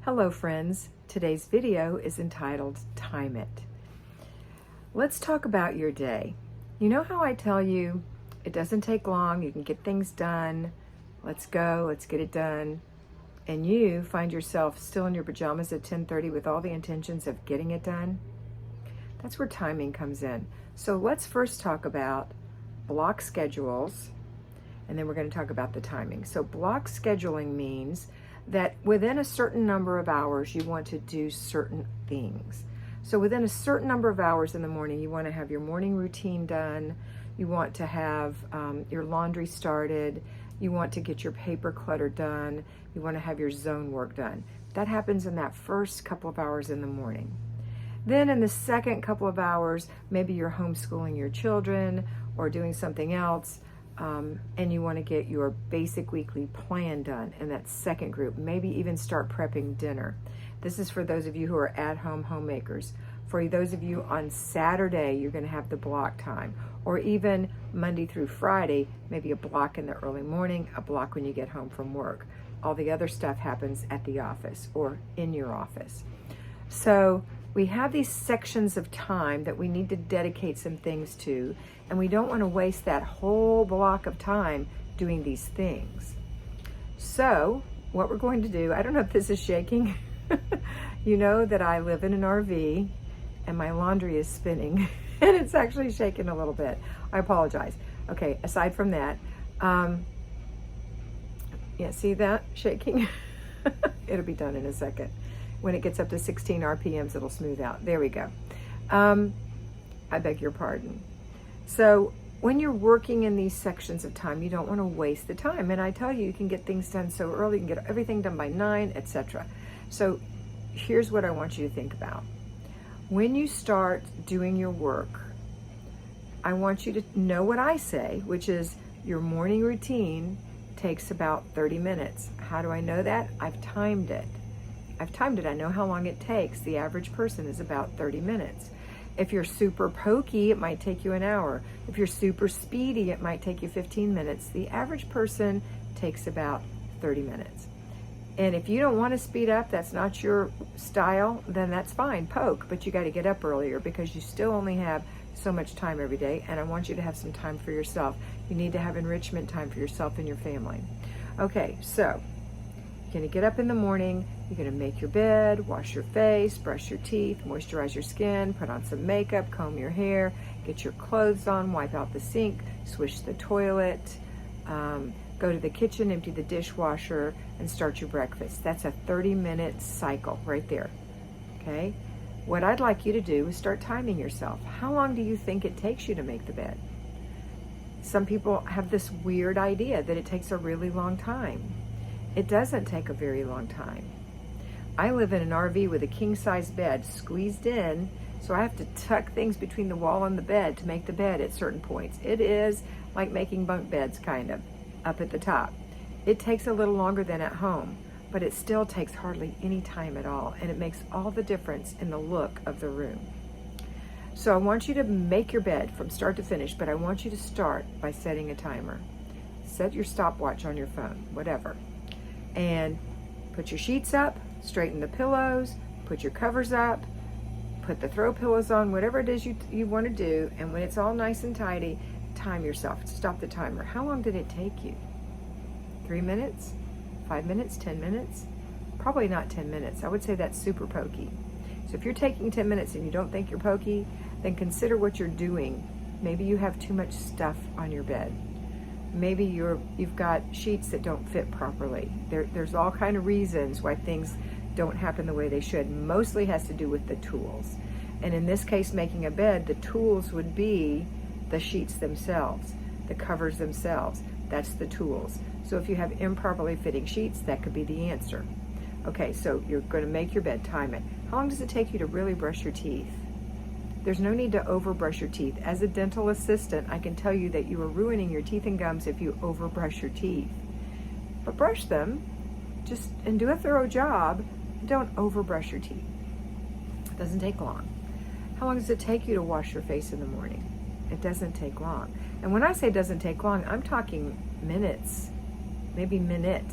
Hello friends, today's video is entitled Time It. Let's talk about your day. You know how I tell you it doesn't take long, you can get things done, let's go, let's get it done, and you find yourself still in your pajamas at 10:30 with all the intentions of getting it done? That's where timing comes in. So let's first talk about block schedules, and then we're going to talk about the timing. So block scheduling means that within a certain number of hours, you want to do certain things. So within a certain number of hours in the morning, you want to have your morning routine done. You want to have your laundry started. You want to get your paper clutter done. You want to have your zone work done. That happens in that first couple of hours in the morning. Then in the second couple of hours, maybe you're homeschooling your children or doing something else. And you want to get your basic weekly plan done in that second group. Maybe even start prepping dinner. This is for those of you who are at-home homemakers. For those of you on Saturday, you're going to have the block time. Or even Monday through Friday, maybe a block in the early morning, a block when you get home from work. All the other stuff happens at the office or in your office. So we have these sections of time that we need to dedicate some things to, and we don't want to waste that whole block of time doing these things. So what we're going to do, I don't know if this is shaking. You know that I live in an RV and my laundry is spinning and it's actually shaking a little bit. I apologize. Okay, aside from that, yeah, see that shaking? It'll be done in a second. When it gets up to 16 RPMs, it'll smooth out. There we go. I beg your pardon. So when you're working in these sections of time, you don't want to waste the time. And I tell you, you can get things done so early. You can get everything done by 9, etc. So here's what I want you to think about. When you start doing your work, I want you to know what I say, which is your morning routine takes about 30 minutes. How do I know that? I've timed it. I know how long it takes. The average person is about 30 minutes. If you're super pokey, it might take you an hour. If you're super speedy, it might take you 15 minutes. The average person takes about 30 minutes. And if you don't want to speed up, that's not your style, then that's fine, poke. But you got to get up earlier because you still only have so much time every day. And I want you to have some time for yourself. You need to have enrichment time for yourself and your family. Okay, so you're going to get up in the morning, you're going to make your bed, wash your face, brush your teeth, moisturize your skin, put on some makeup, comb your hair, get your clothes on, wipe out the sink, swish the toilet, go to the kitchen, empty the dishwasher, and start your breakfast. That's a 30-minute cycle right there, okay? What I'd like you to do is start timing yourself. How long do you think it takes you to make the bed? Some people have this weird idea that it takes a really long time. It doesn't take a very long time. I live in an RV with a king-size bed squeezed in, so I have to tuck things between the wall and the bed to make the bed at certain points. It is like making bunk beds, kind of, up at the top. It takes a little longer than at home, but it still takes hardly any time at all, and it makes all the difference in the look of the room. So I want you to make your bed from start to finish, but I want you to start by setting a timer. Set your stopwatch on your phone, whatever. And put your sheets up, straighten the pillows, put your covers up, put the throw pillows on, whatever it is you want to do. And when it's all nice and tidy, time yourself. Stop the timer. How long did it take you? 3 minutes? 5 minutes? 10 minutes? Probably not 10 minutes. I would say that's super pokey. So if you're taking 10 minutes and you don't think you're pokey, then consider what you're doing. Maybe you have too much stuff on your bed. Maybe you've got sheets that don't fit properly. There's all kind of reasons why things don't happen the way they should. Mostly has to do with the tools. And in this case, making a bed, the tools would be the sheets themselves, the covers themselves. That's the tools. So if you have improperly fitting sheets, that could be the answer. Okay, so you're going to make your bed, time it. How long does it take you to really brush your teeth? There's no need to overbrush your teeth. As a dental assistant, I can tell you that you are ruining your teeth and gums if you overbrush your teeth. But brush them, and do a thorough job. Don't overbrush your teeth. It doesn't take long. How long does it take you to wash your face in the morning? It doesn't take long. And when I say doesn't take long, I'm talking minutes, maybe minute.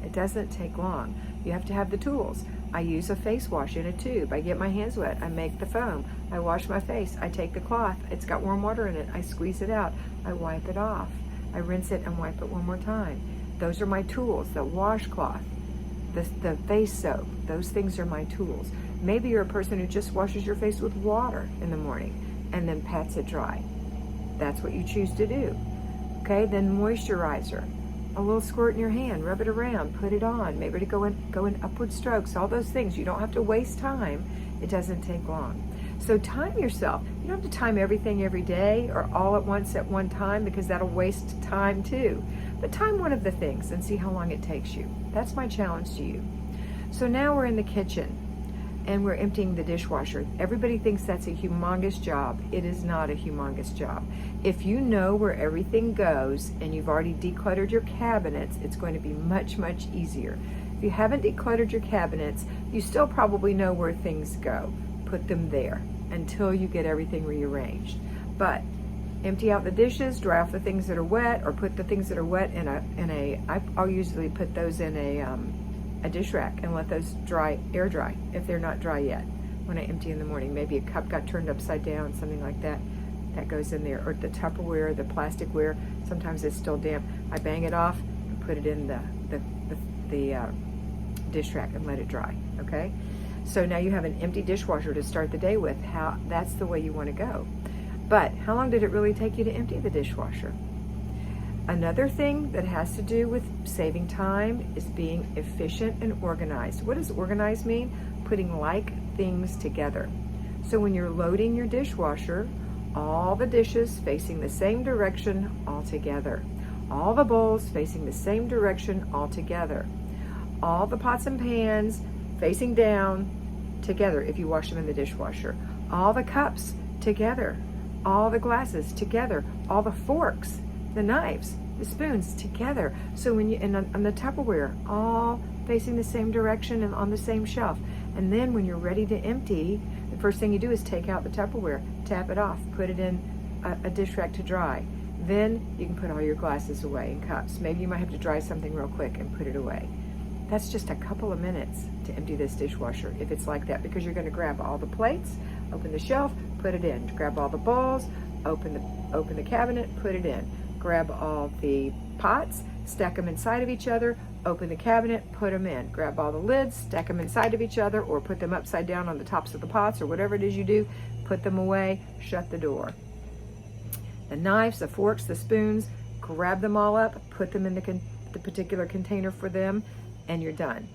It doesn't take long. You have to have the tools. I use a face wash in a tube. I get my hands wet. I make the foam. I wash my face. I take the cloth. It's got warm water in it. I squeeze it out. I wipe it off. I rinse it and wipe it one more time. Those are my tools. The washcloth, the face soap, those things are my tools. Maybe you're a person who just washes your face with water in the morning and then pats it dry. That's what you choose to do. Okay, then moisturizer. A little squirt in your hand, rub it around, put it on, maybe to go in upward strokes, all those things. You don't have to waste time. It doesn't take long. So time yourself. You don't have to time everything every day or all at once at one time, because that'll waste time too. But time one of the things and see how long it takes you. That's my challenge to you. So now we're in the kitchen and we're emptying the dishwasher. Everybody thinks that's a humongous job. It is not a humongous job. If you know where everything goes and you've already decluttered your cabinets, it's going to be much, much easier. If you haven't decluttered your cabinets, you still probably know where things go. Put them there until you get everything rearranged. But empty out the dishes, dry off the things that are wet, or put the things that are wet I'll usually put those in a dish rack and let those air dry if they're not dry yet. When I empty in the morning, maybe a cup got turned upside down, something like that, that goes in there. Or the Tupperware, the plasticware, sometimes it's still damp. I bang it off and put it in the dish rack and let it dry, okay? So now you have an empty dishwasher to start the day with. That's the way you want to go. But how long did it really take you to empty the dishwasher? Another thing that has to do with saving time is being efficient and organized. What does organized mean? Putting like things together. So when you're loading your dishwasher, all the dishes facing the same direction all together. All the bowls facing the same direction all together. All the pots and pans facing down together if you wash them in the dishwasher. All the cups together. All the glasses together. All the forks, the knives, the spoons together. So when you, and on the Tupperware, all facing the same direction and on the same shelf. And then when you're ready to empty, the first thing you do is take out the Tupperware, tap it off, put it in a dish rack to dry. Then you can put all your glasses away and cups. Maybe you might have to dry something real quick and put it away. That's just a couple of minutes to empty this dishwasher if it's like that, because you're going to grab all the plates, open the shelf, put it in. Grab all the bowls, open the cabinet, put it in. Grab all the pots, stack them inside of each other, open the cabinet, put them in. Grab all the lids, stack them inside of each other, or put them upside down on the tops of the pots, or whatever it is you do. Put them away, shut the door. The knives, the forks, the spoons, grab them all up, put them in the particular container for them, and you're done.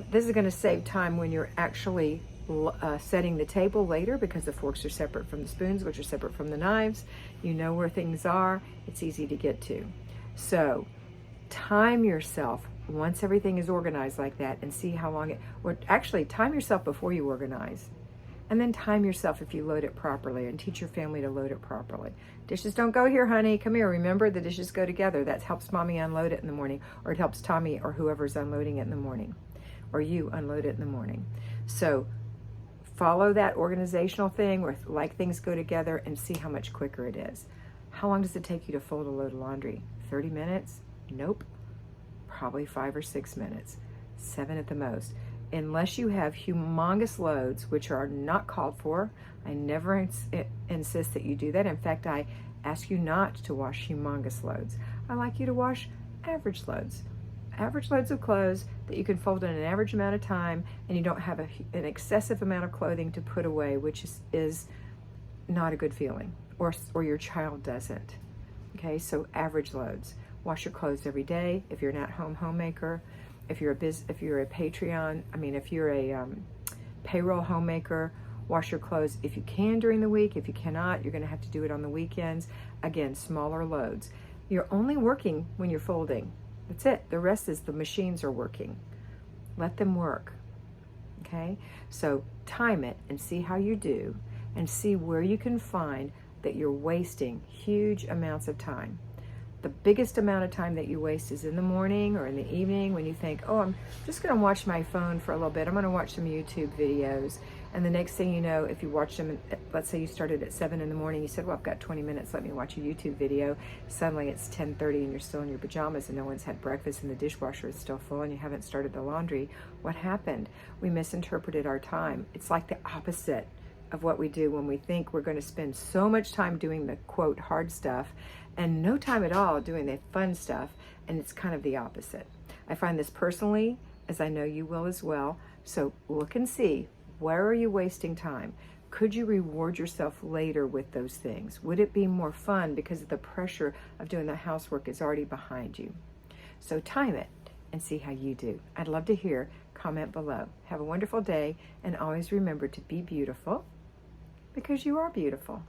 This is going to save time when you're actually setting the table later, because the forks are separate from the spoons, which are separate from the knives. You know where things are. It's easy to get to. So time yourself once everything is organized like that and see how long or actually time yourself before you organize. And then time yourself if you load it properly, and teach your family to load it properly. Dishes don't go here, honey. Come here. Remember, the dishes go together. That helps mommy unload it in the morning, or it helps Tommy or whoever's unloading it in the morning, or you unload it in the morning. So follow that organizational thing where like things go together and see how much quicker it is. How long does it take you to fold a load of laundry? 30 minutes? Nope. Probably 5 or 6 minutes. 7 at the most. Unless you have humongous loads, which are not called for. I never insist that you do that. In fact, I ask you not to wash humongous loads. I like you to wash average loads. Average loads of clothes that you can fold in an average amount of time, and you don't have an excessive amount of clothing to put away, which is not a good feeling, or your child doesn't. Okay, so average loads. Wash your clothes every day if you're an at-home homemaker. If you're a payroll homemaker, wash your clothes if you can during the week. If you cannot, you're going to have to do it on the weekends. Again, smaller loads. You're only working when you're folding. That's it. The rest is the machines are working. Let them work. Okay? So time it and see how you do, and see where you can find that you're wasting huge amounts of time. The biggest amount of time that you waste is in the morning or in the evening when you think, oh, I'm just going to watch my phone for a little bit. I'm going to watch some YouTube videos. And the next thing you know, if you watch them, let's say you started at 7 in the morning, you said, well, I've got 20 minutes, let me watch a YouTube video. Suddenly it's 10:30 and you're still in your pajamas and no one's had breakfast and the dishwasher is still full and you haven't started the laundry. What happened? We misinterpreted our time. It's like the opposite of what we do when we think we're going to spend so much time doing the quote hard stuff and no time at all doing the fun stuff, and it's kind of the opposite. I find this personally, as I know you will as well. So look and see, where are you wasting time? Could you reward yourself later with those things? Would it be more fun because the pressure of doing the housework is already behind you? So time it and see how you do. I'd love to hear. Comment below. Have a wonderful day, and always remember to be beautiful, because you are beautiful.